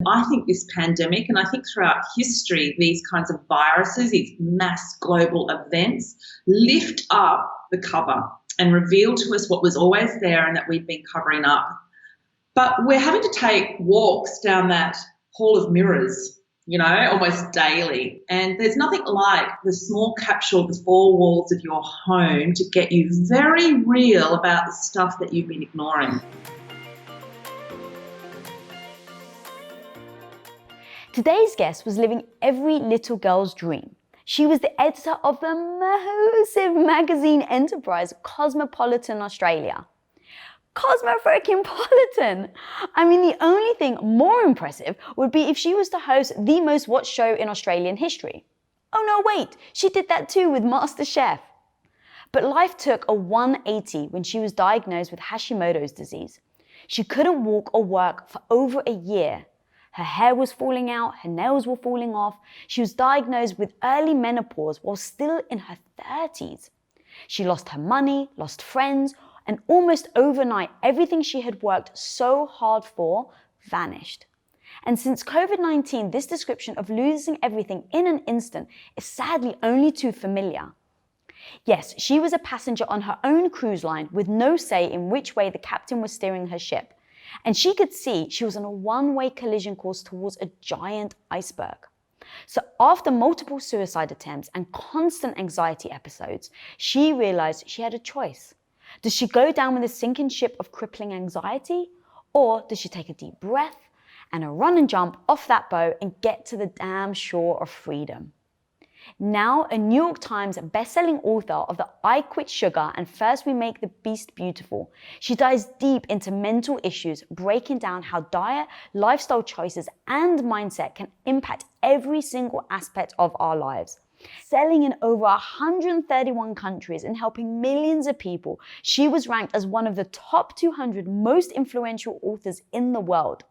I think this pandemic, and I think throughout history, these kinds of viruses, these mass global events, lift up the cover and reveal to us what was always there and that we've been covering up. But we're having to take walks down that hall of mirrors, almost daily. And there's nothing like the small capsule of the four walls of your home to get you very real about the stuff that you've been ignoring. Today's guest was living every little girl's dream. She was the editor of the massive magazine enterprise Cosmopolitan Australia. Cosmo-freaking-politan! I mean, the only thing more impressive would be if she was to host the most watched show in Australian history. Oh no, wait, she did that too with MasterChef. But life took a 180 when she was diagnosed with Hashimoto's disease. She couldn't walk or work for over a year. Her hair was falling out, her nails were falling off. She was diagnosed with early menopause while still in her 30s. She lost her money, lost friends, and almost overnight, everything she had worked so hard for vanished. And since COVID-19, this description of losing everything in an instant is sadly only too familiar. Yes, she was a passenger on her own cruise line with no say in which way the captain was steering her ship. And she could see she was on a one-way collision course towards a giant iceberg. So after multiple suicide attempts and constant anxiety episodes, she realized she had a choice. Does she go down with a sinking ship of crippling anxiety? Or does she take a deep breath and a run and jump off that boat and get to the damn shore of freedom? Now a New York Times best-selling author of the I Quit Sugar and First We Make the Beast Beautiful, she dives deep into mental issues, breaking down how diet, lifestyle choices, and mindset can impact every single aspect of our lives. Selling in over 131 countries and helping millions of people, she was ranked as one of the top 200 most influential authors in the world.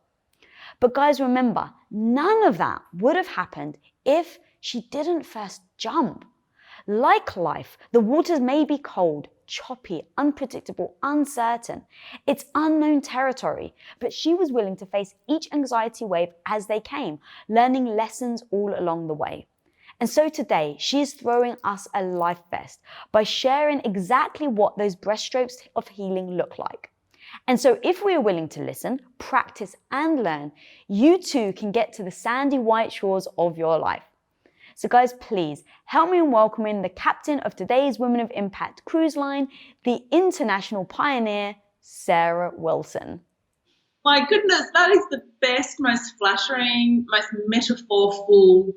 But guys, remember, none of that would have happened if she didn't first jump. Like life, the waters may be cold, choppy, unpredictable, uncertain. It's unknown territory, but she was willing to face each anxiety wave as they came, learning lessons all along the way. And so today, she is throwing us a life vest by sharing exactly what those breaststrokes of healing look like. And so if we are willing to listen, practice, and learn, you too can get to the sandy white shores of your life. So guys, please help me in welcoming the captain of today's Women of Impact cruise line, the international pioneer, Sarah Wilson. My goodness, that is the best, most flattering, most metaphorful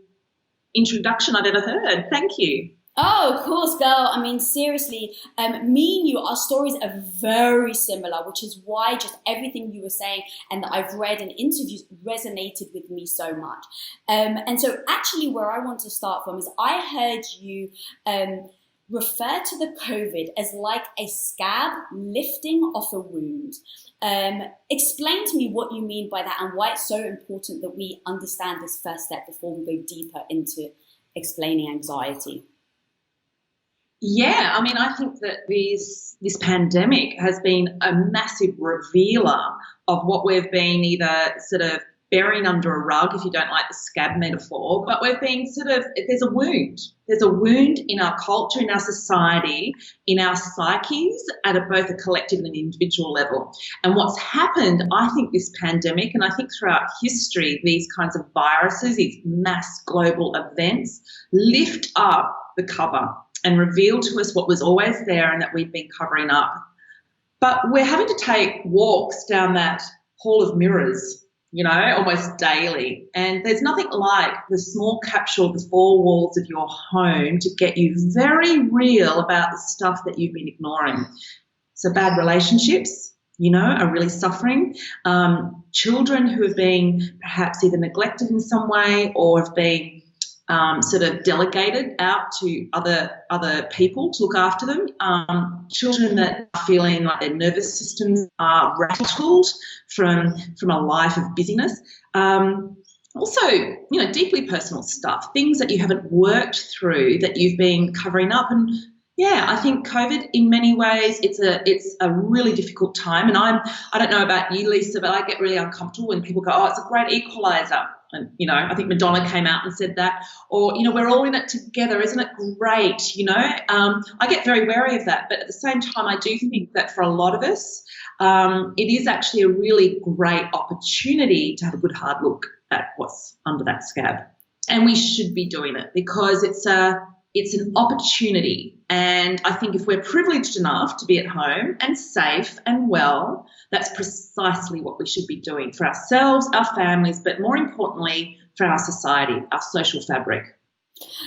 introduction I've ever heard. Thank you. Oh, of course, girl. I mean, seriously, me and you, our stories are very similar, which is why just everything you were saying and that I've read in interviews resonated with me so much. And so actually where I want to start from is I heard you refer to the COVID as like a scab lifting off a wound. Explain to me what you mean by that and why it's so important that we understand this first step before we go deeper into explaining anxiety. Yeah, I mean, I think that this pandemic has been a massive revealer of what we've been either sort of burying under a rug, if you don't like the scab metaphor, but we've been there's a wound. There's a wound in our culture, in our society, in our psyches at both a collective and an individual level. And what's happened, I think this pandemic, and I think throughout history, these kinds of viruses, these mass global events, lift up the cover and reveal to us what was always there and that we've been covering up. But we're having to take walks down that hall of mirrors, almost daily. And there's nothing like the small capsule of the four walls of your home to get you very real about the stuff that you've been ignoring. So bad relationships, are really suffering. Children who have been perhaps either neglected in some way or have been sort of delegated out to other people to look after them. Children that are feeling like their nervous systems are rattled from a life of busyness. Also, deeply personal stuff, things that you haven't worked through that you've been covering up. And, Yeah, I think COVID, in many ways, it's a really difficult time, and I don't know about you, Lisa, but I get really uncomfortable when people go, "Oh, it's a great equalizer," and I think Madonna came out and said that, or we're all in it together, isn't it great? I get very wary of that, but at the same time, I do think that for a lot of us, it is actually a really great opportunity to have a good hard look at what's under that scab, and we should be doing it because it's an opportunity. And I think if we're privileged enough to be at home and safe and well, that's precisely what we should be doing for ourselves, our families, but more importantly, for our society, our social fabric.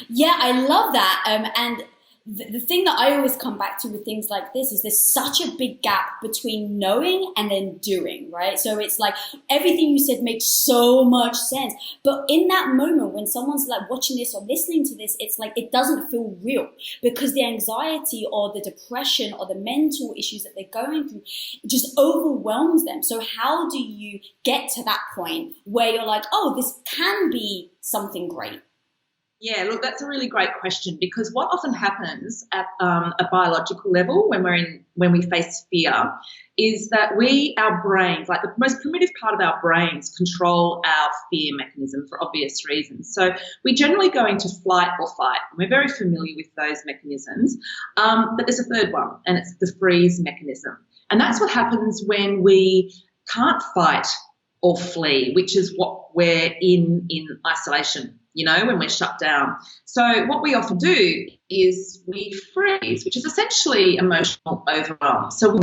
Yeah, I love that. And the thing that I always come back to with things like this is there's such a big gap between knowing and then doing, right? So it's like everything you said makes so much sense. But in that moment when someone's like watching this or listening to this, it's like it doesn't feel real because the anxiety or the depression or the mental issues that they're going through just overwhelms them. So how do you get to that point where you're like, oh, this can be something great? Yeah, look, that's a really great question because what often happens at a biological level when we face fear is that our brains, like the most primitive part of our brains, control our fear mechanism for obvious reasons. So we generally go into flight or fight. And we're very familiar with those mechanisms, but there's a third one, and it's the freeze mechanism. And that's what happens when we can't fight or flee, which is what we're in isolation. When we're shut down. So what we often do is we freeze, which is essentially emotional overwhelm. So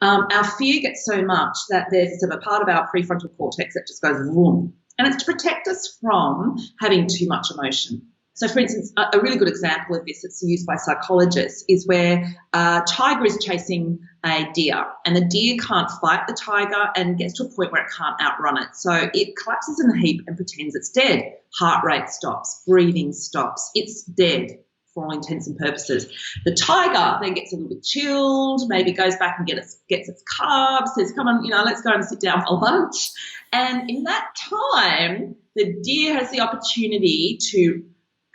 our fear gets so much that there's sort of a part of our prefrontal cortex that just goes boom. And it's to protect us from having too much emotion. So, for instance, a really good example of this that's used by psychologists is where a tiger is chasing a deer and the deer can't fight the tiger and gets to a point where it can't outrun it. So it collapses in a heap and pretends it's dead. Heart rate stops, breathing stops. It's dead for all intents and purposes. The tiger then gets a little bit chilled, maybe goes back and gets its carbs, says, come on, let's go and sit down for lunch. And in that time, the deer has the opportunity to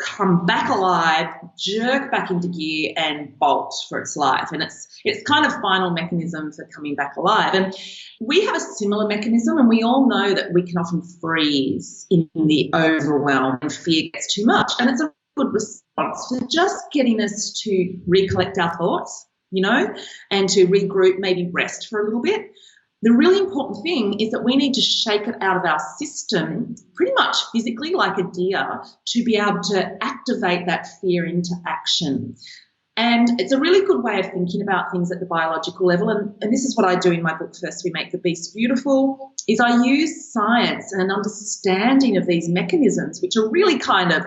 come back alive, jerk back into gear and bolt for its life. And it's kind of final mechanism for coming back alive. And we have a similar mechanism, and we all know that we can often freeze in the overwhelm when fear gets too much. And it's a good response to just getting us to recollect our thoughts, and to regroup, maybe rest for a little bit. The really important thing is that we need to shake it out of our system pretty much physically like a deer to be able to activate that fear into action. And it's a really good way of thinking about things at the biological level. And this is what I do in my book, First We Make the Beast Beautiful, is I use science and an understanding of these mechanisms, which are really kind of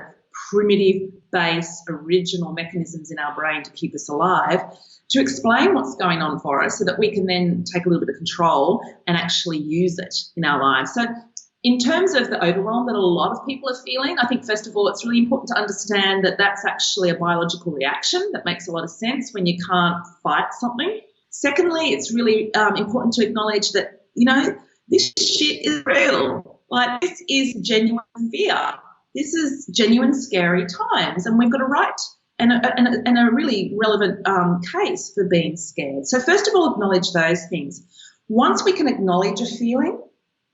primitive, base, original mechanisms in our brain to keep us alive, to explain what's going on for us so that we can then take a little bit of control and actually use it in our lives. So in terms of the overwhelm that a lot of people are feeling, I think, first of all, it's really important to understand that that's actually a biological reaction that makes a lot of sense when you can't fight something. Secondly, it's really important to acknowledge that, this shit is real. Like, this is genuine fear. This is genuine scary times, and we've got a right and a really relevant case for being scared. So first of all, acknowledge those things. Once we can acknowledge a feeling,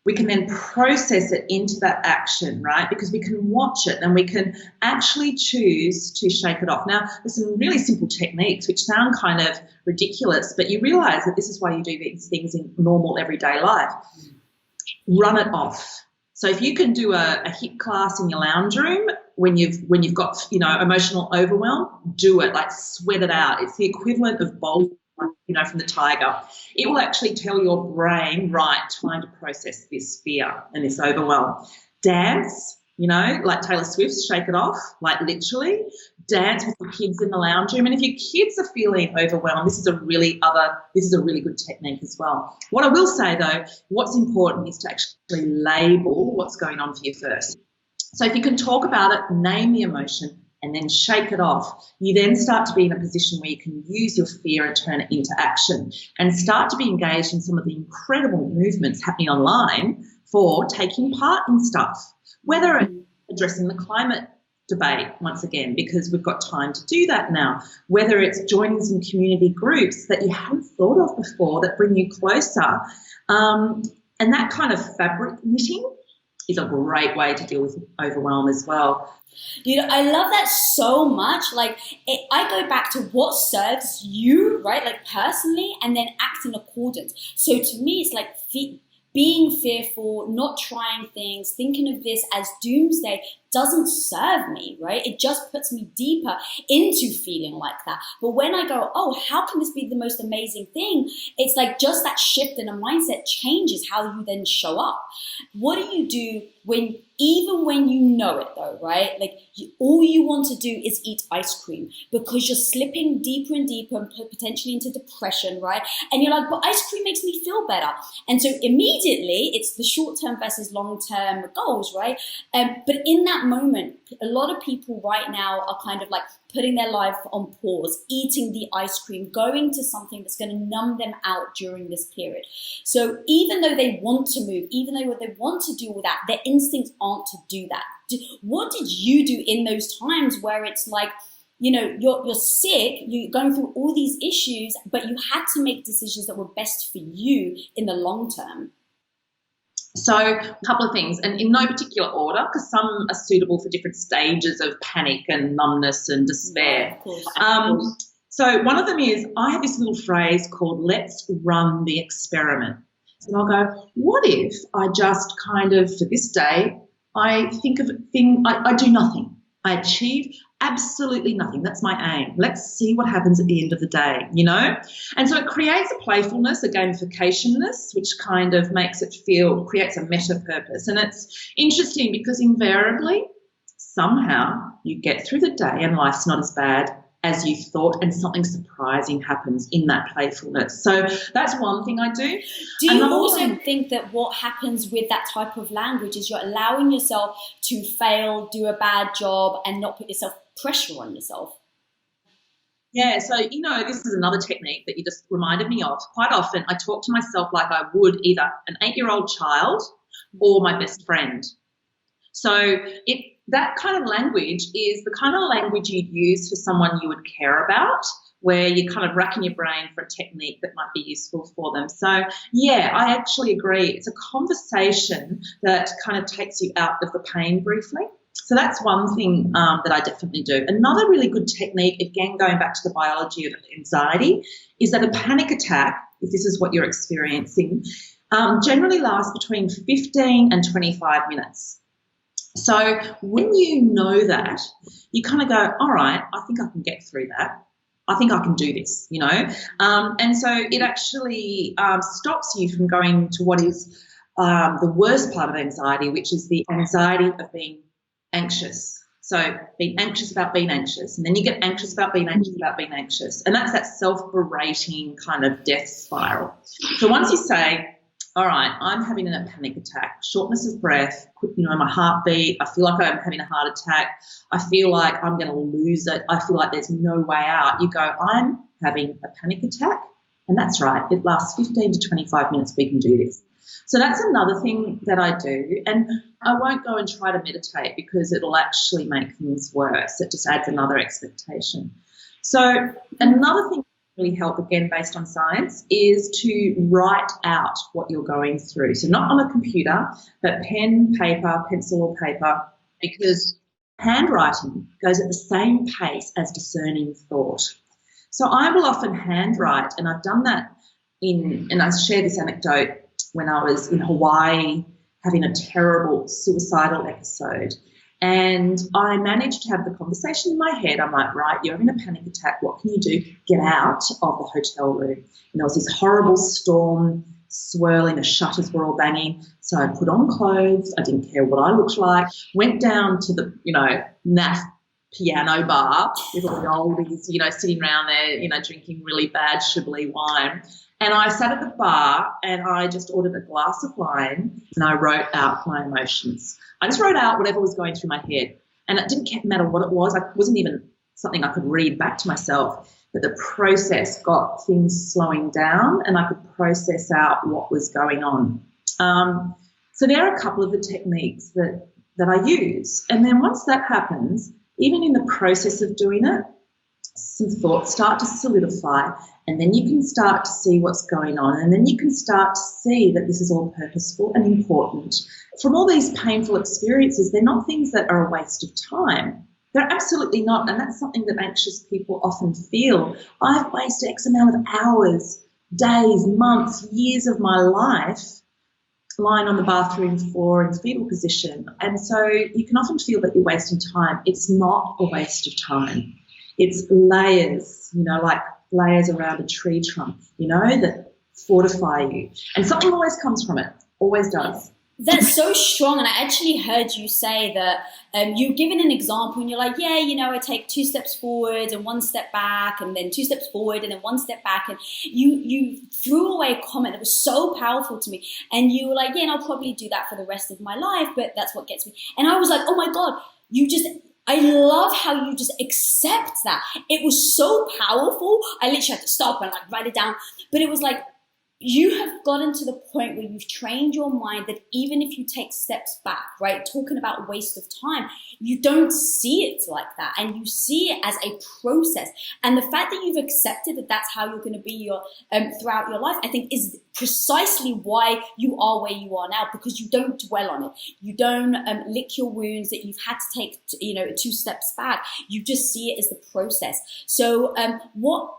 we can then process it into that action, right? Because we can watch it and we can actually choose to shake it off. Now, there's some really simple techniques which sound kind of ridiculous, but you realise that this is why you do these things in normal everyday life. Run it off. So if you can do a HIIT class in your lounge room when you've got emotional overwhelm, do it. Like, sweat it out. It's the equivalent of bolt, from the tiger. It will actually tell your brain, right, time to process this fear and this overwhelm. Dance, like Taylor Swift's Shake It Off, like literally. Dance with your kids in the lounge room. And if your kids are feeling overwhelmed, this is a really good technique as well. What I will say though, what's important is to actually label what's going on for you first. So if you can talk about it, name the emotion, and then shake it off, you then start to be in a position where you can use your fear and turn it into action and start to be engaged in some of the incredible movements happening online for taking part in stuff, whether it's addressing the climate debate once again, because we've got time to do that now, whether it's joining some community groups that you haven't thought of before that bring you closer. And that kind of fabric knitting is a great way to deal with overwhelm as well. I love that so much. Like, I go back to what serves you, right? Like, personally, and then act in accordance. So to me, it's like being fearful, not trying things, thinking of this as doomsday doesn't serve me, right? It just puts me deeper into feeling like that. But when I go, oh, how can this be the most amazing thing? It's like just that shift in a mindset changes how you then show up. What do you do even when you know it though, right? Like all you want to do is eat ice cream because you're slipping deeper and deeper and potentially into depression, right? And you're like, but ice cream makes me feel better. And so immediately it's the short-term versus long-term goals, right? But in that moment, a lot of people right now are kind of like putting their life on pause, eating the ice cream, going to something that's going to numb them out during this period. So even though they want to move, even though they want to do all that, their instincts aren't to do that. What did you do in those times where it's like, you're sick, you're going through all these issues, but you had to make decisions that were best for you in the long term? So a couple of things, and in no particular order, because some are suitable for different stages of panic and numbness and despair. Yeah, of course. So one of them is, I have this little phrase called, let's run the experiment. And I'll go, what if I just kind of, for this day, I think of a thing, I do nothing. I achieve absolutely nothing. That's my aim. Let's see what happens at the end of the day, And so it creates a playfulness, a gamificationness, which kind of makes it creates a meta purpose. And it's interesting because invariably, somehow you get through the day and life's not as bad as you thought, and something surprising happens in that playfulness. So that's one thing I do. Do you also think that what happens with that type of language is you're allowing yourself to fail, do a bad job, and not put yourself pressure on yourself? Yeah, so, this is another technique that you just reminded me of. Quite often I talk to myself like I would either an 8-year-old child or my best friend. So that kind of language is the kind of language you'd use for someone you would care about, where you're kind of racking your brain for a technique that might be useful for them. So, yeah, I actually agree. It's a conversation that kind of takes you out of the pain briefly. So that's one thing that I definitely do. Another really good technique, again, going back to the biology of anxiety, is that a panic attack, if this is what you're experiencing, generally lasts between 15 and 25 minutes. So when you know that, you kind of go, all right, I think I can get through that. I think I can do this, and so it actually stops you from going to what is the worst part of anxiety, which is the anxiety of being anxious. So being anxious about being anxious, and then you get anxious about being anxious about being anxious, and that's that self-berating kind of death spiral. So once you say, all right, I'm having a panic attack, shortness of breath, my heartbeat, I feel like I'm having a heart attack, I feel like I'm going to lose it, I feel like there's no way out. You go, I'm having a panic attack, and that's right, it lasts 15 to 25 minutes, we can do this. So that's another thing that I do, and I won't go and try to meditate because it'll actually make things worse. It just adds another expectation. So another thing really help, again based on science, is to write out what you're going through. So not on a computer, but pen, paper, pencil or paper, because handwriting goes at the same pace as discerning thought. So I will often handwrite, and I've done that and I share this anecdote when I was in Hawaii having a terrible suicidal episode. And I managed to have the conversation in my head. I'm like, right, you're having a panic attack. What can you do? Get out of the hotel room. And there was this horrible storm swirling. The shutters were all banging. So I put on clothes. I didn't care what I looked like. Went down to the, NAF piano bar with all the oldies, sitting around there, drinking really bad shibbly wine. And I sat at the bar and I just ordered a glass of wine and I wrote out my emotions. I just wrote out whatever was going through my head, and it didn't matter what it was. It wasn't even something I could read back to myself, but the process got things slowing down and I could process out what was going on. So there are a couple of the techniques that I use. And then once that happens, even in the process of doing it, some thoughts start to solidify, and then you can start to see what's going on, and then you can start to see that this is all purposeful and important. From all these painful experiences, they're not things that are a waste of time. They're absolutely not, and that's something that anxious people often feel. I've wasted X amount of hours, days, months, years of my life lying on the bathroom floor in fetal position, and so you can often feel that you're wasting time. It's not a waste of time. It's layers, like layers around a tree trunk, that fortify you. And something always comes from it, always does. That's so strong. And I actually heard you say that you've given an example and you're like, I take 2 steps forward and 1 step back and then 2 steps forward and then 1 step back. And you threw away a comment that was so powerful to me. And you were like, and I'll probably do that for the rest of my life, but that's what gets me. And I was like, oh my God, I love how you just accept that. It was so powerful. I literally had to stop and write it down. But it was like, you have gotten to the point where you've trained your mind that even if you take steps back, right, talking about waste of time, you don't see it like that, and you see it as a process. And the fact that you've accepted that that's how you're going to be throughout your life, I think is precisely why you are where you are now, because you don't dwell on it. You don't lick your wounds that you've had to take, 2 steps back. You just see it as the process. So how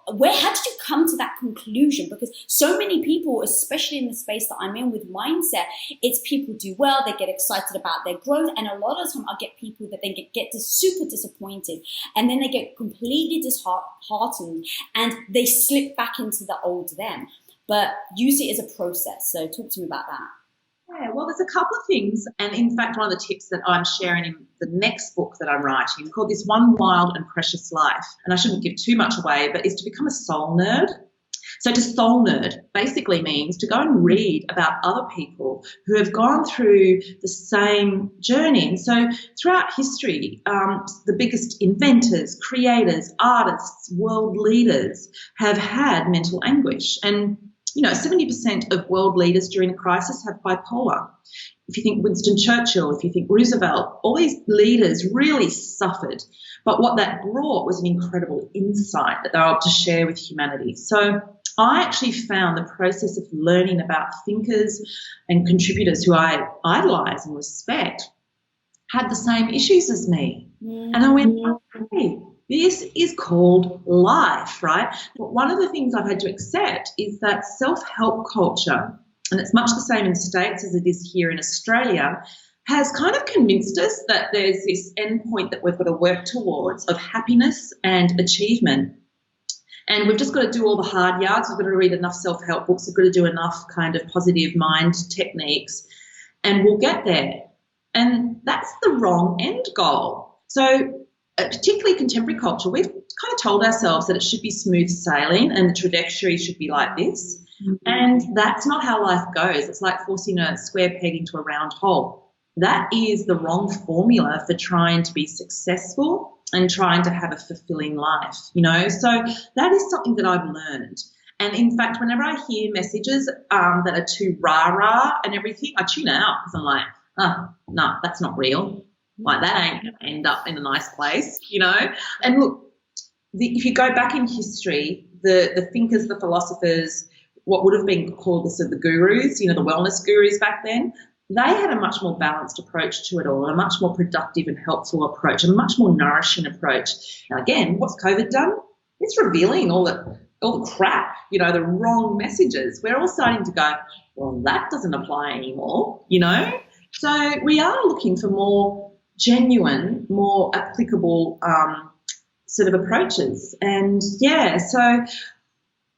did you come to that conclusion? Because so many people, especially in the space that I'm in with mindset, it's people do well, they get excited about their growth, and a lot of the time I get people that then get super disappointed, and then they get completely disheartened, and they slip back into the old them. But use it as a process. So talk to me about that. Yeah, well, there's a couple of things. And in fact, one of the tips that I'm sharing in the next book that I'm writing, called This One Wild and Precious Life, and I shouldn't give too much away, but is to become a soul nerd. So to soul nerd basically means to go and read about other people who have gone through the same journey. And so throughout history, the biggest inventors, creators, artists, world leaders have had mental anguish. And 70% of world leaders during a crisis have bipolar. If you think Winston Churchill, if you think Roosevelt, all these leaders really suffered. But what that brought was an incredible insight that they were able to share with humanity. So I actually found the process of learning about thinkers and contributors who I idolise and respect had the same issues as me. And I went, okay, this is called life, right? But one of the things I've had to accept is that self-help culture, and it's much the same in the States as it is here in Australia, has kind of convinced us that there's this endpoint that we've got to work towards of happiness and achievement. And we've just got to do all the hard yards. We've got to read enough self-help books. We've got to do enough kind of positive mind techniques, and we'll get there. And that's the wrong end goal. So particularly contemporary culture, we've kind of told ourselves that it should be smooth sailing and the trajectory should be like this. And that's not how life goes. It's like forcing a square peg into a round hole. That is the wrong formula for trying to be successful and trying to have a fulfilling life, So that is something that I've learned. And in fact, whenever I hear messages that are too rah-rah and everything, I tune out because I'm like, no, that's not real. Like, that ain't going to end up in a nice place, And look, if you go back in history, the thinkers, the philosophers, what would have been called the gurus, the wellness gurus back then, they had a much more balanced approach to it all, a much more productive and helpful approach, a much more nourishing approach. Now, again, what's COVID done? It's revealing all the crap, the wrong messages. We're all starting to go, well, that doesn't apply anymore, So we are looking for more genuine, more applicable sort of approaches. And, so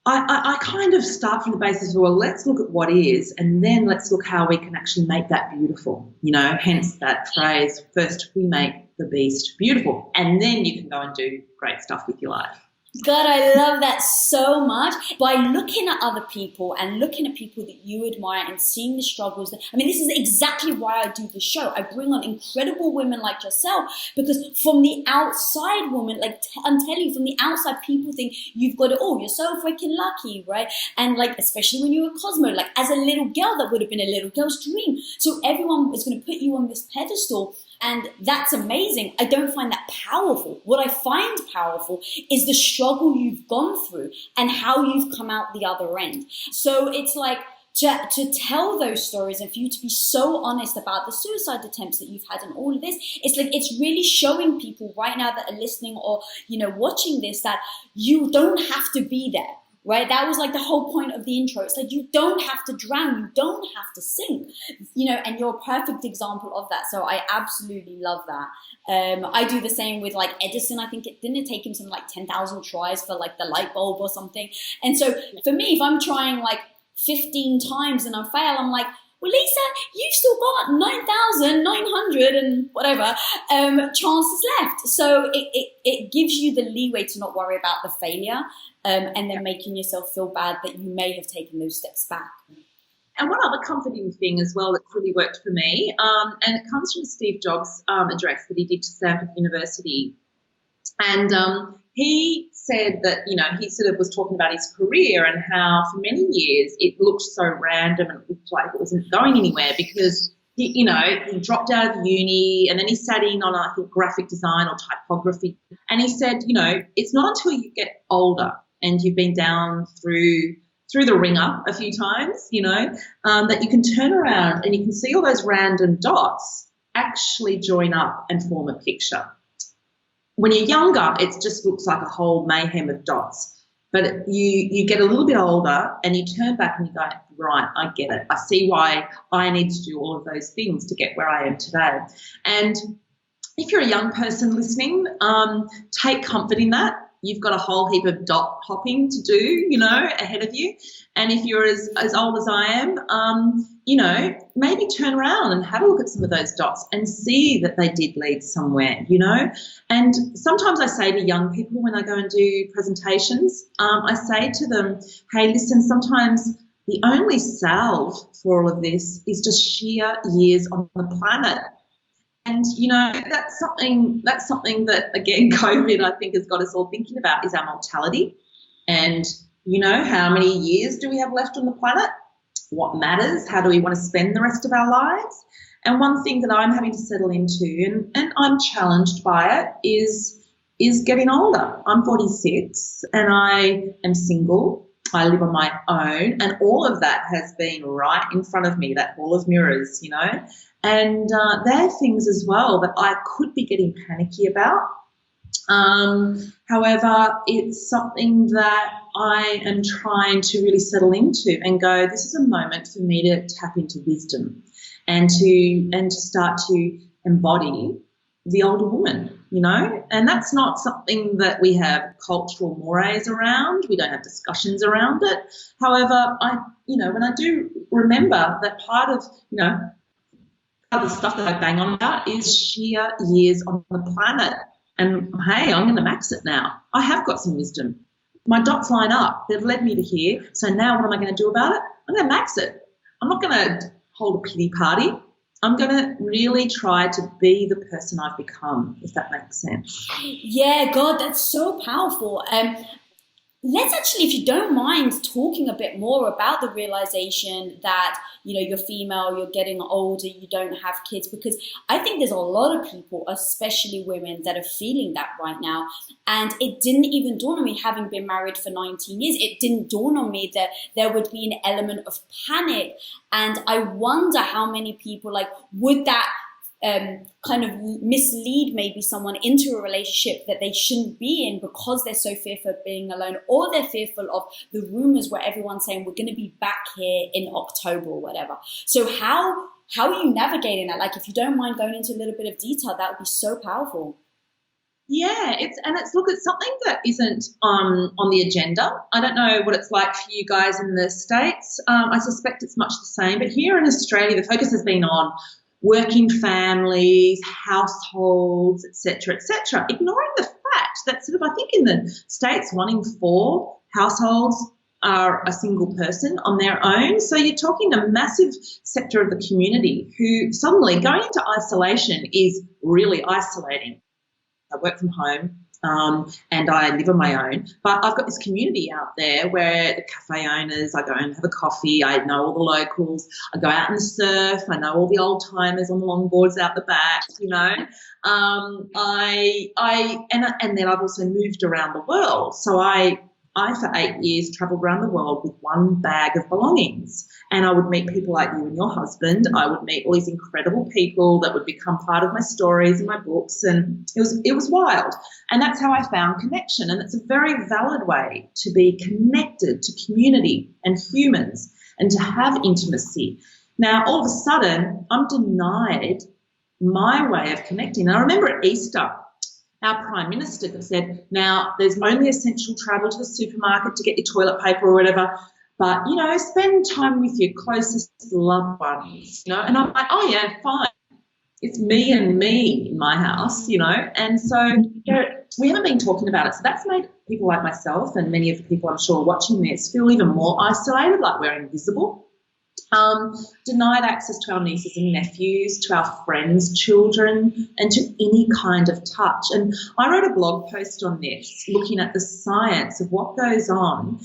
I kind of start from the basis of, well, let's look at what is, and then let's look how we can actually make that beautiful, hence that phrase, first we make the beast beautiful, and then you can go and do great stuff with your life. God, I love that so much. By looking at other people and looking at people that you admire and seeing the struggles. This is exactly why I do the show. I bring on incredible women like yourself, because from the outside, woman, I'm telling you, from the outside, people think you've got it all. You're so freaking lucky, right? And especially when you're a Cosmo, as a little girl, that would have been a little girl's dream. So everyone is going to put you on this pedestal. And that's amazing. I don't find that powerful. What I find powerful is the struggle you've gone through and how you've come out the other end. So it's like, to tell those stories and for you to be so honest about the suicide attempts that you've had and all of this, it's like, it's really showing people right now that are listening or, you know, watching this, that you don't have to be there, right? That was like the whole point of the intro. It's like, you don't have to drown, you don't have to sink, you know, and you're a perfect example of that. So I absolutely love that. I do the same with like Edison. I think it didn't take him some like 10,000 tries for like the light bulb or something. And so for me, if I'm trying like 15 times and I fail, I'm like, well, Lisa, you've still got 9,900 and whatever chances left. So it gives you the leeway to not worry about the failure and then making yourself feel bad that you may have taken those steps back. And one other comforting thing as well that's really worked for me, and it comes from Steve Jobs' address that he did to Stanford University. And he said that, you know, he sort of was talking about his career and how for many years it looked so random and it looked like it wasn't going anywhere because he, you know, he dropped out of uni and then he sat in on, I think, graphic design or typography. And he said, you know, it's not until you get older and you've been down through the ringer a few times, you know, that you can turn around and you can see all those random dots actually join up and form a picture. When you're younger, it just looks like a whole mayhem of dots. But you get a little bit older and you turn back and you go, right, I get it. I see why I need to do all of those things to get where I am today. And if you're a young person listening, take comfort in that. You've got a whole heap of dot hopping to do, you know, ahead of you. And if you're as old as I am, you know, maybe turn around and have a look at some of those dots and see that they did lead somewhere, you know. And sometimes I say to young people when I go and do presentations, I say to them, hey, listen, sometimes the only salve for all of this is just sheer years on the planet. And, you know, that's something that, again, COVID, I think, has got us all thinking about is our mortality. And, you know, how many years do we have left on the planet? What matters? How do we want to spend the rest of our lives? And one thing that I'm having to settle into, and I'm challenged by it, is getting older. I'm 46 and I am single. I live on my own, and all of that has been right in front of me, that wall of mirrors, you know. And there are things as well that I could be getting panicky about. However, it's something that I am trying to really settle into and go, this is a moment for me to tap into wisdom and to start to embody the older woman, you know. And that's not something that we have cultural mores around. We don't have discussions around it. However, when I do remember that part of, you know, the stuff that I bang on about is sheer years on the planet. And, hey, I'm going to max it now. I have got some wisdom. My dots line up. They've led me to here. So now what am I going to do about it? I'm going to max it. I'm not going to hold a pity party. I'm going to really try to be the person I've become, if that makes sense. Yeah, God, that's so powerful. Let's actually, if you don't mind, talking a bit more about the realization that, you know, you're female, you're getting older, you don't have kids, because I think there's a lot of people, especially women, that are feeling that right now. And it didn't even dawn on me, having been married for 19 years, it didn't dawn on me that there would be an element of panic. And I wonder how many people, like, would that kind of mislead maybe someone into a relationship that they shouldn't be in because they're so fearful of being alone, or they're fearful of the rumors where everyone's saying we're going to be back here in October or whatever. So how are you navigating that? Like, if you don't mind going into a little bit of detail, that would be so powerful. Yeah, it's something that isn't on the agenda. I don't know what it's like for you guys in the States. I suspect it's much the same, but here in Australia, the focus has been on working families, households, etc., ignoring the fact that sort of, I think in the States, 1 in 4 households are a single person on their own. So you're talking a massive sector of the community who suddenly going into isolation is really isolating. I work from home. and I live on my own. But I've got this community out there where the cafe owners, I go and have a coffee, I know all the locals, I go out and surf, I know all the old timers on the longboards out the back, you know. And then I've also moved around the world. So I for 8 years travelled around the world with one bag of belongings, and I would meet people like you and your husband. I would meet all these incredible people that would become part of my stories and my books, and it was wild. And that's how I found connection, and it's a very valid way to be connected to community and humans and to have intimacy. Now, all of a sudden, I'm denied my way of connecting. And I remember at Easter, our Prime Minister said, now there's only essential travel to the supermarket to get your toilet paper or whatever, but, you know, spend time with your closest loved ones, you know. And I'm like, oh, yeah, fine. It's me and me in my house, you know. And so we haven't been talking about it. So that's made people like myself and many of the people I'm sure watching this feel even more isolated, like we're invisible. Denied access to our nieces and nephews, to our friends' children, and to any kind of touch. And I wrote a blog post on this, looking at the science of what goes on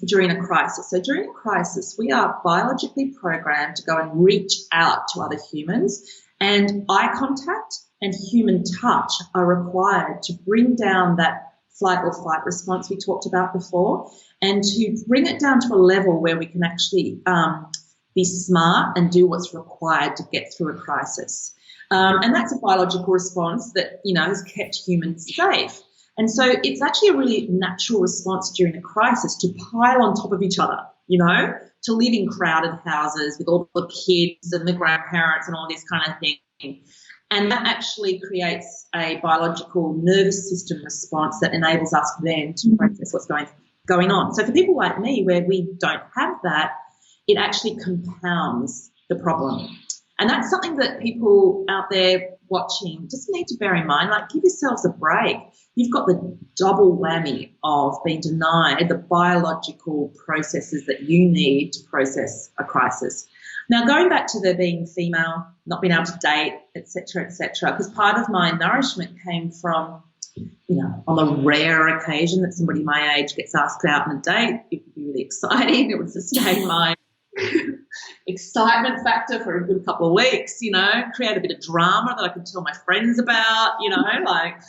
during a crisis. So during a crisis, we are biologically programmed to go and reach out to other humans, and eye contact and human touch are required to bring down that flight or fight response we talked about before, and to bring it down to a level where we can actually be smart and do what's required to get through a crisis. And that's a biological response that, you know, has kept humans safe. And so it's actually a really natural response during a crisis to pile on top of each other, you know, to live in crowded houses with all the kids and the grandparents and all this kind of thing. And that actually creates a biological nervous system response that enables us then to process what's going on. So for people like me, where we don't have that, it actually compounds the problem. And that's something that people out there watching just need to bear in mind. Like, give yourselves a break. You've got the double whammy of being denied the biological processes that you need to process a crisis. Now, going back to the being female, not being able to date, et cetera, because part of my nourishment came from, you know, on the rare occasion that somebody my age gets asked out on a date, it would be really exciting. It would sustain my excitement factor for a good couple of weeks, you know, create a bit of drama that I could tell my friends about, you know, like,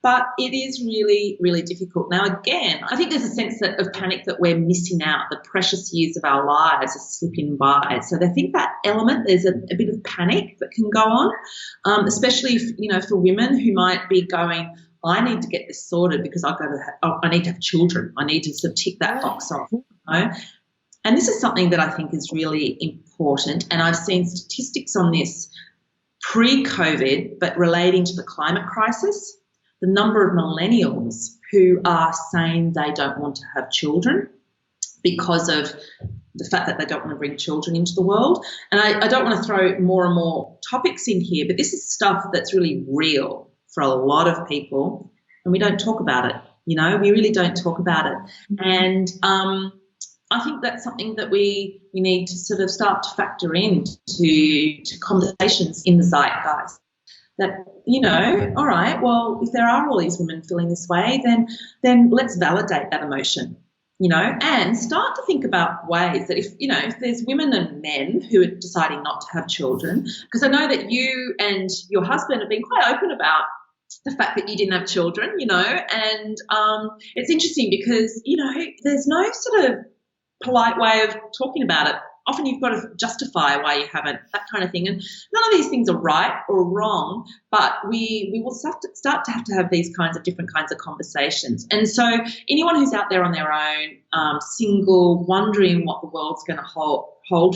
but it is really, really difficult. Now, again, I think there's a sense of panic that we're missing out. The precious years of our lives are slipping by. So I think that element, there's a bit of panic that can go on, especially, if, you know, for women who might be going, I need to get this sorted because I need to have children. I need to sort of tick that box off, you know. And this is something that I think is really important, and I've seen statistics on this pre-COVID, but relating to the climate crisis, the number of millennials who are saying they don't want to have children because of the fact that they don't want to bring children into the world. And I don't want to throw more and more topics in here, but this is stuff that's really real for a lot of people, and we don't talk about it, you know, we really don't talk about it. And I think that's something that we need to sort of start to factor into to conversations in the zeitgeist. That, you know, all right, well, if there are all these women feeling this way, then let's validate that emotion, you know, and start to think about ways that if there's women and men who are deciding not to have children, because I know that you and your husband have been quite open about the fact that you didn't have children, you know, and it's interesting because, you know, there's no sort of polite way of talking about it. Often you've got to justify why you haven't, that kind of thing. And none of these things are right or wrong, but we will start to have these kinds of different kinds of conversations. And so anyone who's out there on their own, single, wondering what the world's going to hold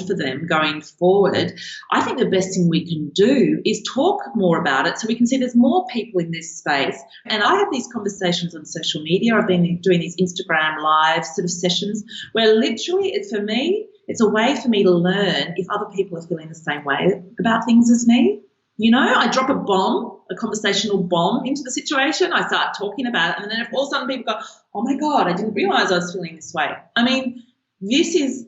for them going forward, I think the best thing we can do is talk more about it so we can see there's more people in this space. And I have these conversations on social media. I've been doing these Instagram live sort of sessions where literally for me, it's a way for me to learn if other people are feeling the same way about things as me. You know, I drop a conversational bomb into the situation. I start talking about it, and then if all of a sudden people go, oh my God, I didn't realise I was feeling this way. I mean, this is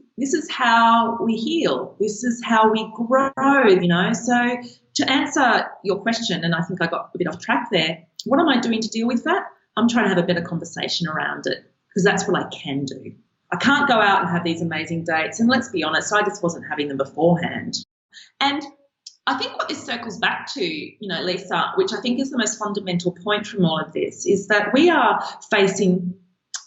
how we heal. This is how we grow, you know. So to answer your question, and I think I got a bit off track there, what am I doing to deal with that? I'm trying to have a better conversation around it, because that's what I can do. I can't go out and have these amazing dates. And let's be honest, I just wasn't having them beforehand. And I think what this circles back to, Lisa, which I think is the most fundamental point from all of this, is that we are facing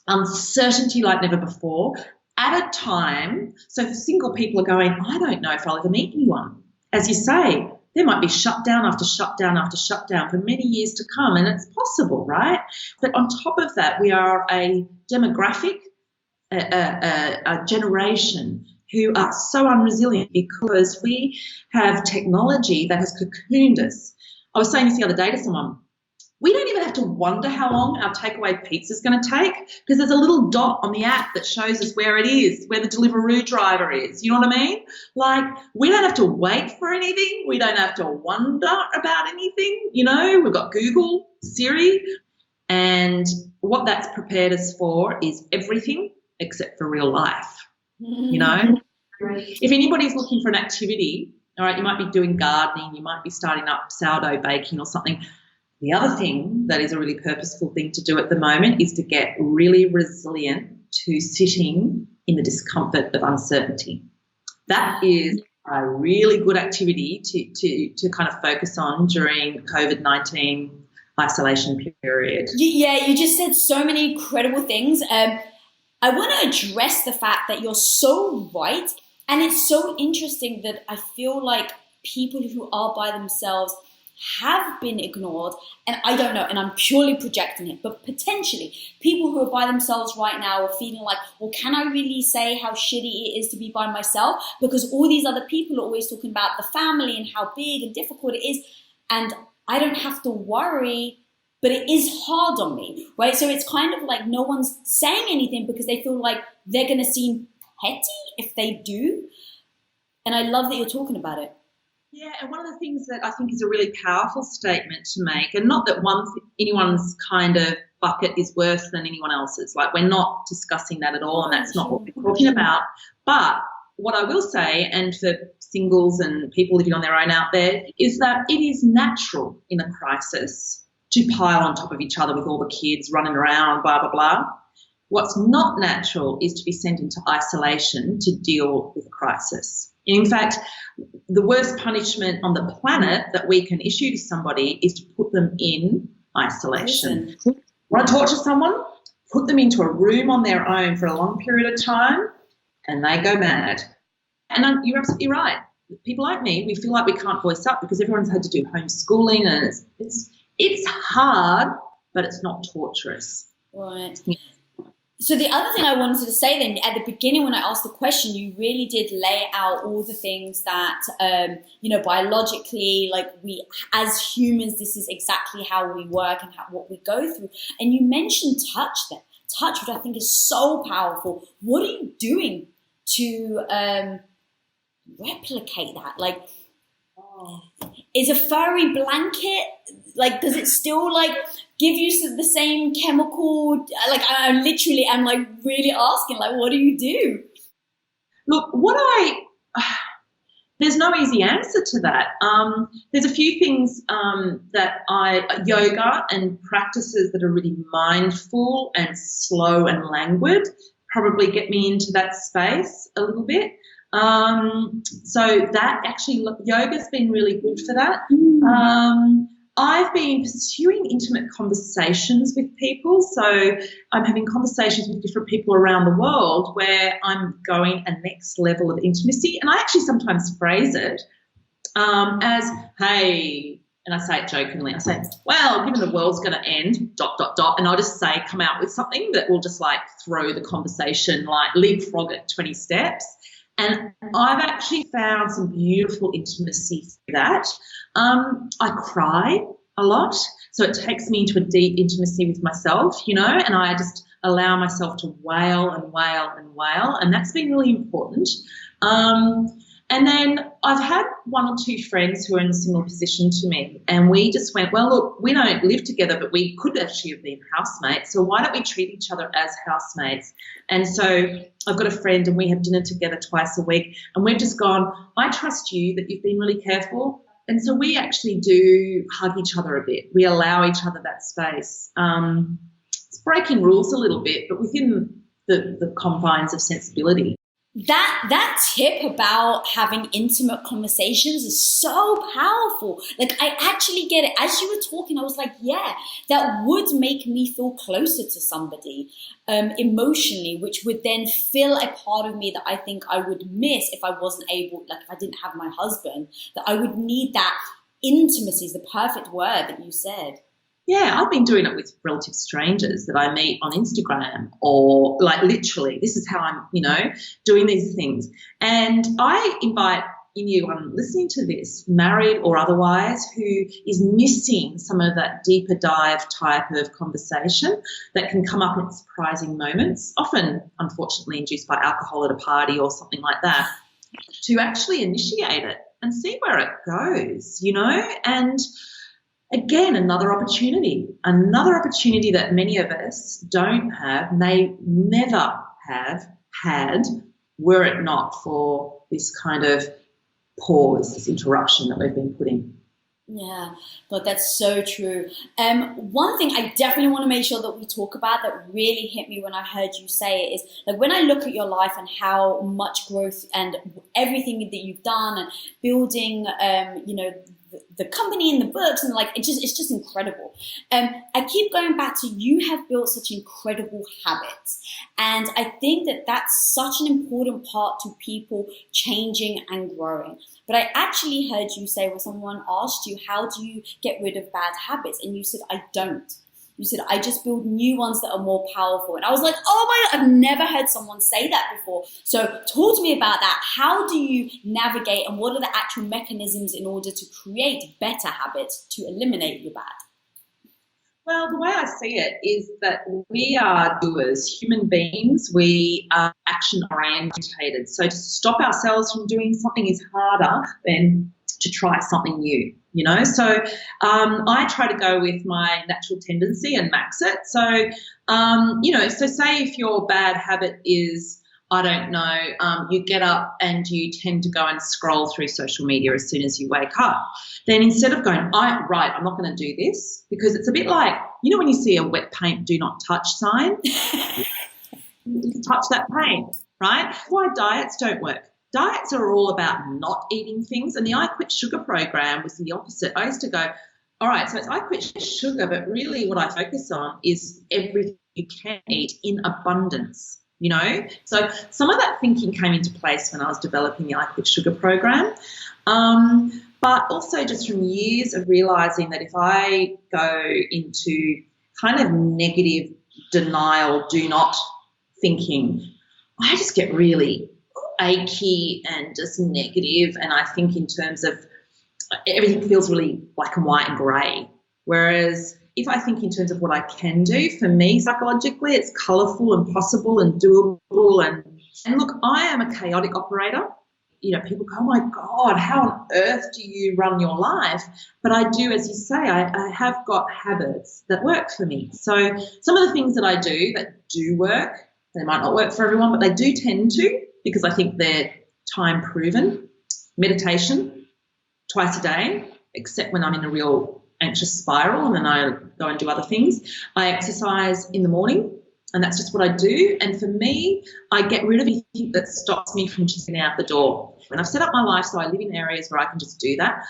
uncertainty like never before at a time. So single people are going, I don't know if I'll ever meet anyone. As you say, there might be shutdown after shutdown after shutdown for many years to come, and it's possible, right? But on top of that, we are a demographic, a generation who are so unresilient because we have technology that has cocooned us. I was saying this the other day to someone, we don't even have to wonder how long our takeaway pizza is going to take, because there's a little dot on the app that shows us where it is, where the Deliveroo driver is. You know what I mean? Like, we don't have to wait for anything. We don't have to wonder about anything. We've got Google, Siri, and what that's prepared us for is everything except for real life. If anybody's looking for an activity, all right, you might be doing gardening, you might be starting up sourdough baking or something. The other thing that is a really purposeful thing to do at the moment is to get really resilient to sitting in the discomfort of uncertainty. That is a really good activity to kind of focus on during COVID-19 isolation period. Yeah, you just said so many incredible things. I want to address the fact that you're so right, and it's so interesting that I feel like people who are by themselves have been ignored, and I don't know, and I'm purely projecting it, but potentially people who are by themselves right now are feeling like, well, can I really say how shitty it is to be by myself? Because all these other people are always talking about the family and how big and difficult it is, and I don't have to worry, but it is hard on me, right? So it's kind of like no one's saying anything because they feel like they're going to seem petty if they do. And I love that you're talking about it. Yeah, and one of the things that I think is a really powerful statement to make, and not that anyone's kind of bucket is worse than anyone else's, like we're not discussing that at all, and that's not what we're talking about. But what I will say, and for singles and people living on their own out there, is that it is natural in a crisis to pile on top of each other with all the kids running around, blah, blah, blah. What's not natural is to be sent into isolation to deal with a crisis. In fact, the worst punishment on the planet that we can issue to somebody is to put them in isolation. Want to torture someone? Put them into a room on their own for a long period of time and they go mad. And you're absolutely right. People like me, we feel like we can't voice up because everyone's had to do homeschooling, and it's hard, but it's not torturous. Right. Yeah. So the other thing I wanted to say then, at the beginning when I asked the question, you really did lay out all the things that, biologically, like we, as humans, this is exactly how we work and what we go through. And you mentioned touch there. Touch, which I think is so powerful. What are you doing to replicate that? Like, is a furry blanket, like, does it still, like, give you the same chemical? Like, I'm like really asking, like, what do you do? Look, there's no easy answer to that. There's a few things yoga and practices that are really mindful and slow and languid probably get me into that space a little bit. So that actually, yoga's been really good for that. I've been pursuing intimate conversations with people. So I'm having conversations with different people around the world where I'm going a next level of intimacy. And I actually sometimes phrase it as, hey, and I say it jokingly. I say, well, given the world's going to end, ... And I'll just say, come out with something that will just like throw the conversation, like leapfrog it 20 steps. And I've actually found some beautiful intimacy through that. I cry a lot, so it takes me into a deep intimacy with myself, and I just allow myself to wail and wail and wail, and that's been really important. And then I've had one or two friends who are in a similar position to me, and we just went, well, look, we don't live together, but we could actually have been housemates, so why don't we treat each other as housemates? And so I've got a friend and we have dinner together twice a week, and we've just gone, I trust you that you've been really careful And so we actually do hug each other a bit. We allow each other that space. It's breaking rules a little bit, but within the confines of sensibility. That tip about having intimate conversations is so powerful. Like, I actually get it. As you were talking, I was like, yeah, that would make me feel closer to somebody emotionally, which would then fill a part of me that I think I would miss if I wasn't able, like if I didn't have my husband, that I would need that intimacy is the perfect word that you said. Yeah, I've been doing it with relative strangers that I meet on Instagram, or like literally, this is how I'm, doing these things. And I invite anyone listening to this, married or otherwise, who is missing some of that deeper dive type of conversation that can come up in surprising moments, often unfortunately induced by alcohol at a party or something like that, to actually initiate it and see where it goes, and again, another opportunity that many of us don't have, may never have had, were it not for this kind of pause, this interruption that we've been putting. Yeah, but that's so true. One thing I definitely want to make sure that we talk about that really hit me when I heard you say it is, like, when I look at your life and how much growth and everything that you've done and building, the company and the books and it's just incredible. I keep going back to, you have built such incredible habits, and I think that that's such an important part to people changing and growing. But I actually heard you say, when someone asked you, how do you get rid of bad habits? And you said, I don't. You said, I just build new ones that are more powerful. And I was like, oh my God, I've never heard someone say that before. So talk to me about that. How do you navigate, and what are the actual mechanisms in order to create better habits to eliminate your bad? Well, the way I see it is that we are doers, human beings. We are action orientated. So to stop ourselves from doing something is harder than to try something new, So I try to go with my natural tendency and max it. So, so say if your bad habit is, I don't know, you get up and you tend to go and scroll through social media as soon as you wake up, then instead of going, I'm not going to do this, because it's a bit like, when you see a wet paint do not touch sign, you touch that paint, right? That's why diets don't work. Diets are all about not eating things, and the I Quit Sugar program was the opposite. I used to go, all right, so it's I quit sugar, but really what I focus on is everything you can eat in abundance, So some of that thinking came into place when I was developing the I Quit Sugar program, but also just from years of realising that if I go into kind of negative denial, do not thinking, I just get really achy and just negative, and I think in terms of everything feels really black and white and grey. Whereas if I think in terms of what I can do, for me psychologically, it's colourful and possible and doable. And look, I am a chaotic operator. People go, oh my God, how on earth do you run your life? But I do, as you say, I have got habits that work for me. So some of the things that I do that do work, they might not work for everyone, but they do tend to, because I think they're time proven. Meditation twice a day, except when I'm in a real anxious spiral and then I go and do other things. I exercise in the morning, and that's just what I do. And for me, I get rid of anything that stops me from just getting out the door. And I've set up my life so I live in areas where I can just do that.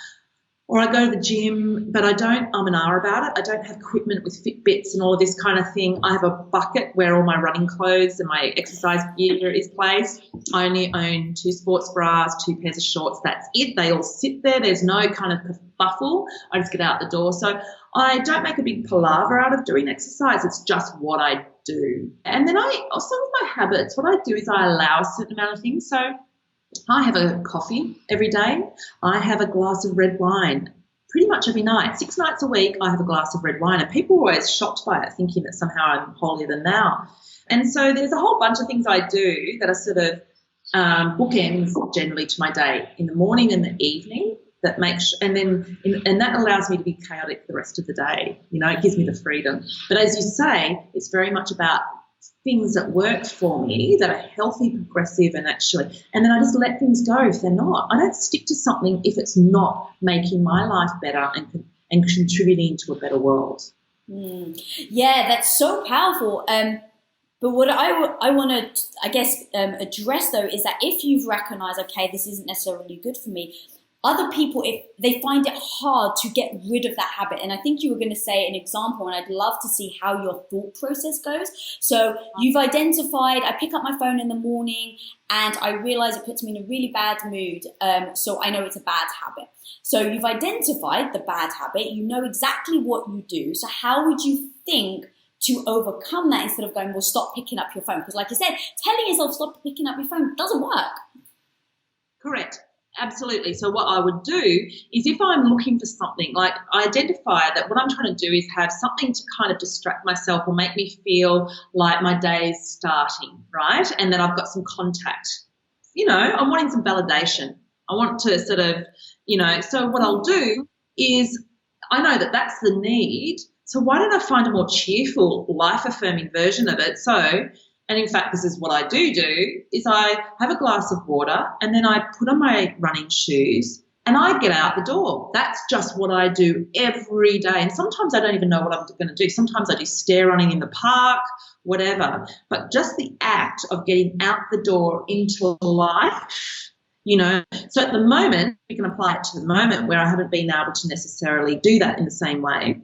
Or I go to the gym, but I don't and ah about it. I don't have equipment with Fitbits and all of this kind of thing. I have a bucket where all my running clothes and my exercise gear is placed. I only own 2 sports bras, 2 pairs of shorts. That's it. They all sit there. There's no kind of kerfuffle. I just get out the door. So I don't make a big palaver out of doing exercise. It's just what I do. And then I also, with my habits, what I do is I allow a certain amount of things. So I have a coffee every day. I have a glass of red wine pretty much every night. 6 nights a week I have a glass of red wine, and people are always shocked by it, thinking that somehow I'm holier than thou. And so there's a whole bunch of things I do that are sort of bookends generally to my day, in the morning and the evening, that makes, and that allows me to be chaotic for the rest of the day. It gives me the freedom. But as you say, it's very much about things that work for me that are healthy, progressive, and then I just let things go if they're not. I don't stick to something if it's not making my life better and contributing to a better world. Yeah, that's so powerful. But what I want to, I guess, address though is that if you've recognized, okay, this isn't necessarily good for me, other people, if they find it hard to get rid of that habit, and I think you were going to say an example, and I'd love to see how your thought process goes. So you've identified, I pick up my phone in the morning and I realize it puts me in a really bad mood, so I know it's a bad habit. So you've identified the bad habit, you know exactly what you do, so how would you think to overcome that instead of going, well, stop picking up your phone? Because like you said, telling yourself stop picking up your phone doesn't work. Correct. Absolutely. So what I would do is if I'm looking for something, like I identify that what I'm trying to do is have something to kind of distract myself or make me feel like my day is starting, right? And that I've got some contact. I'm wanting some validation. I want to sort of, so what I'll do is I know that that's the need. So why don't I find a more cheerful, life-affirming version of it? And in fact, this is what I do is I have a glass of water and then I put on my running shoes and I get out the door. That's just what I do every day. And sometimes I don't even know what I'm going to do. Sometimes I do stair running in the park, whatever. But just the act of getting out the door into life, So at the moment, we can apply it to the moment where I haven't been able to necessarily do that in the same way.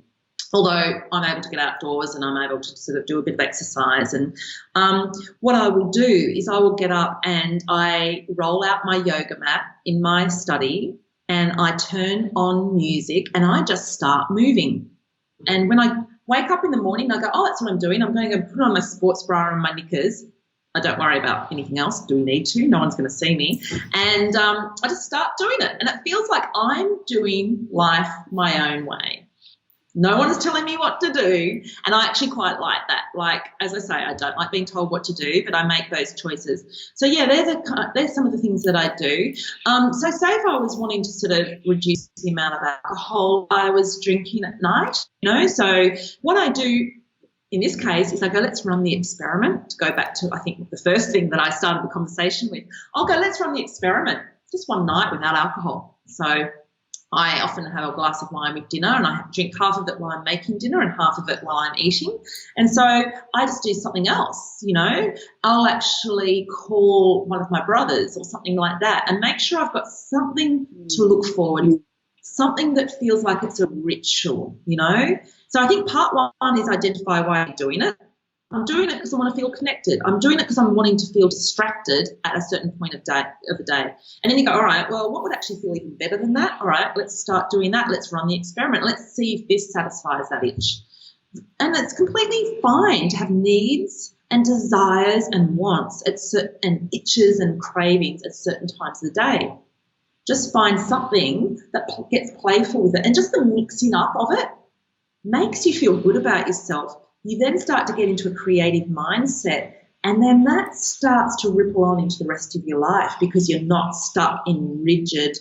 Although I'm able to get outdoors and I'm able to sort of do a bit of exercise. And what I will do is I will get up and I roll out my yoga mat in my study and I turn on music and I just start moving. And when I wake up in the morning, I go, oh, that's what I'm doing. I'm going to put on my sports bra and my knickers. I don't worry about anything else. Do we need to? No one's going to see me. And I just start doing it. And it feels like I'm doing life my own way. No one is telling me what to do, and I actually quite like that. Like, as I say, I don't like being told what to do, but I make those choices. So, yeah, there's some of the things that I do. So say if I was wanting to sort of reduce the amount of alcohol I was drinking at night, so what I do in this case is I go, let's run the experiment. To go back to, I think, the first thing that I started the conversation with, I'll go, let's run the experiment, just one night without alcohol. So I often have a glass of wine with dinner and I drink half of it while I'm making dinner and half of it while I'm eating. And so I just do something else, I'll actually call one of my brothers or something like that and make sure I've got something to look forward to, something that feels like it's a ritual, So I think part one is identify why I'm doing it. I'm doing it because I want to feel connected. I'm doing it because I'm wanting to feel distracted at a certain point of the day. And then you go, all right, well, what would actually feel even better than that? All right, let's start doing that. Let's run the experiment. Let's see if this satisfies that itch. And it's completely fine to have needs and desires and wants and itches and cravings at certain times of the day. Just find something that gets playful with it. And just the mixing up of it makes you feel good about yourself. You then start to get into a creative mindset, and then that starts to ripple on into the rest of your life because you're not stuck in rigid,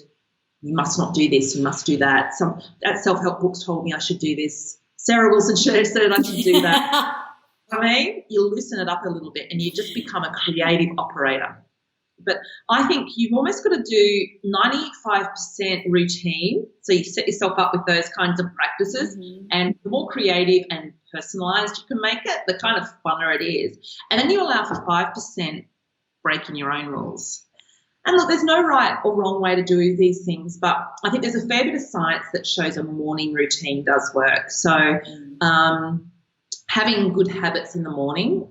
you must not do this, you must do that. That self-help book told me I should do this. Sarah Wilson Church said I should do that. You loosen it up a little bit and you just become a creative operator. But I think you've almost got to do 95% routine. So you set yourself up with those kinds of practices, and the more creative and personalised you can make it, the kind of funner it is. And then you allow for 5% breaking your own rules. And look, there's no right or wrong way to do these things, but I think there's a fair bit of science that shows a morning routine does work. So having good habits in the morning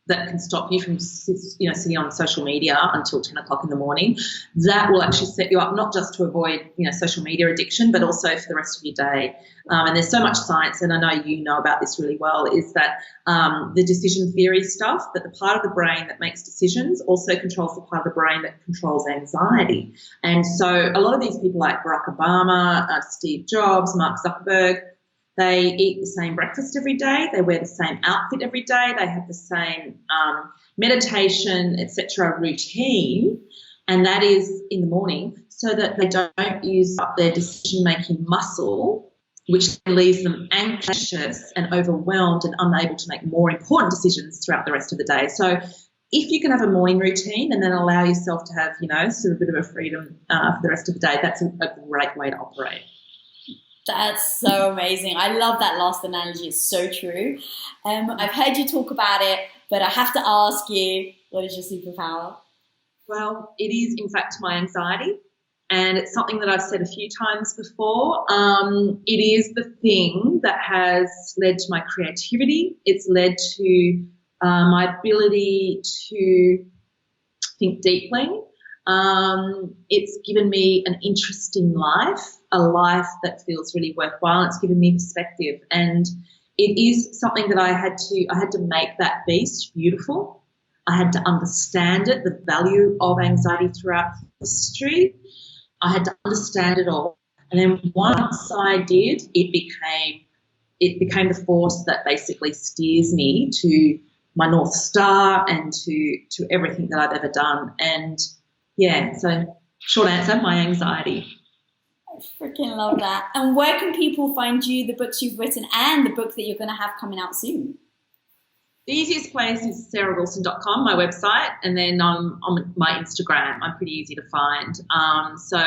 that can stop you from sitting on social media until 10 o'clock in the morning, that will actually set you up not just to avoid social media addiction, but also for the rest of your day. And there's so much science, and I know you know about this really well, is that the decision theory stuff, that the part of the brain that makes decisions also controls the part of the brain that controls anxiety. And so a lot of these people like Barack Obama, Steve Jobs, Mark Zuckerberg, they eat the same breakfast every day. They wear the same outfit every day. They have the same meditation, etc. routine, and that is in the morning, so that they don't use up their decision-making muscle which leaves them anxious and overwhelmed and unable to make more important decisions throughout the rest of the day. So if you can have a morning routine and then allow yourself to have, sort of a bit of a freedom for the rest of the day, that's a great way to operate. That's so amazing. I love that last analogy. It's so true. I've heard you talk about it, but I have to ask you, what is your superpower? Well, it is, in fact, my anxiety. And it's something that I've said a few times before. It is the thing that has led to my creativity. It's led to my ability to think deeply. It's given me an interesting life, a life that feels really worthwhile. It's given me perspective, and it is something that I had to make that beast beautiful. I had to understand it, the value of anxiety throughout history. I had to understand it all, and then once I did, it became the force that basically steers me to my North Star and to everything that I've ever done. And yeah, so short answer, my anxiety. I freaking love that. And where can people find you, the books you've written, and the book that you're going to have coming out soon? The easiest place is sarahwilson.com, my website, and then on my Instagram. I'm pretty easy to find. So,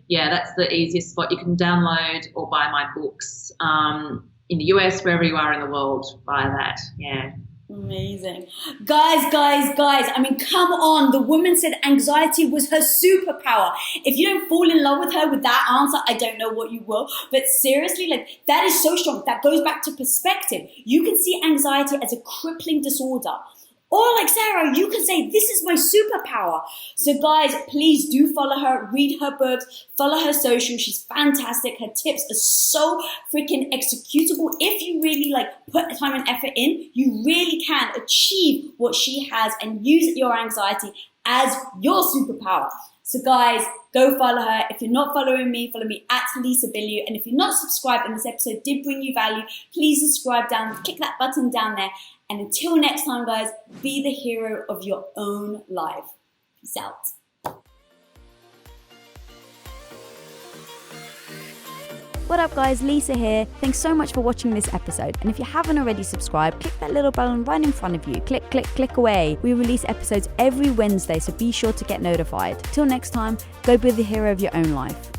yeah, that's the easiest spot. You can download or buy my books in the US, wherever you are in the world, buy that, yeah. Amazing. Guys, I mean, come on. The woman said anxiety was her superpower. If you don't fall in love with her with that answer, I don't know what you will. But seriously, that is so strong. That goes back to perspective. You can see anxiety as a crippling disorder. Or like Sarah, you can say, this is my superpower. So guys, please do follow her, read her books, follow her social. She's fantastic. Her tips are so freaking executable. If you really put time and effort in, you really can achieve what she has and use your anxiety as your superpower. So guys, go follow her. If you're not following me, follow me at Lisa Bilyeu. And if you're not subscribed and this episode did bring you value, please subscribe down, click that button down there. And until next time, guys, be the hero of your own life. Peace out. What up guys, Lisa here. Thanks so much for watching this episode. And if you haven't already subscribed, click that little button right in front of you. Click, click, click away. We release episodes every Wednesday, so be sure to get notified. Till next time, go be the hero of your own life.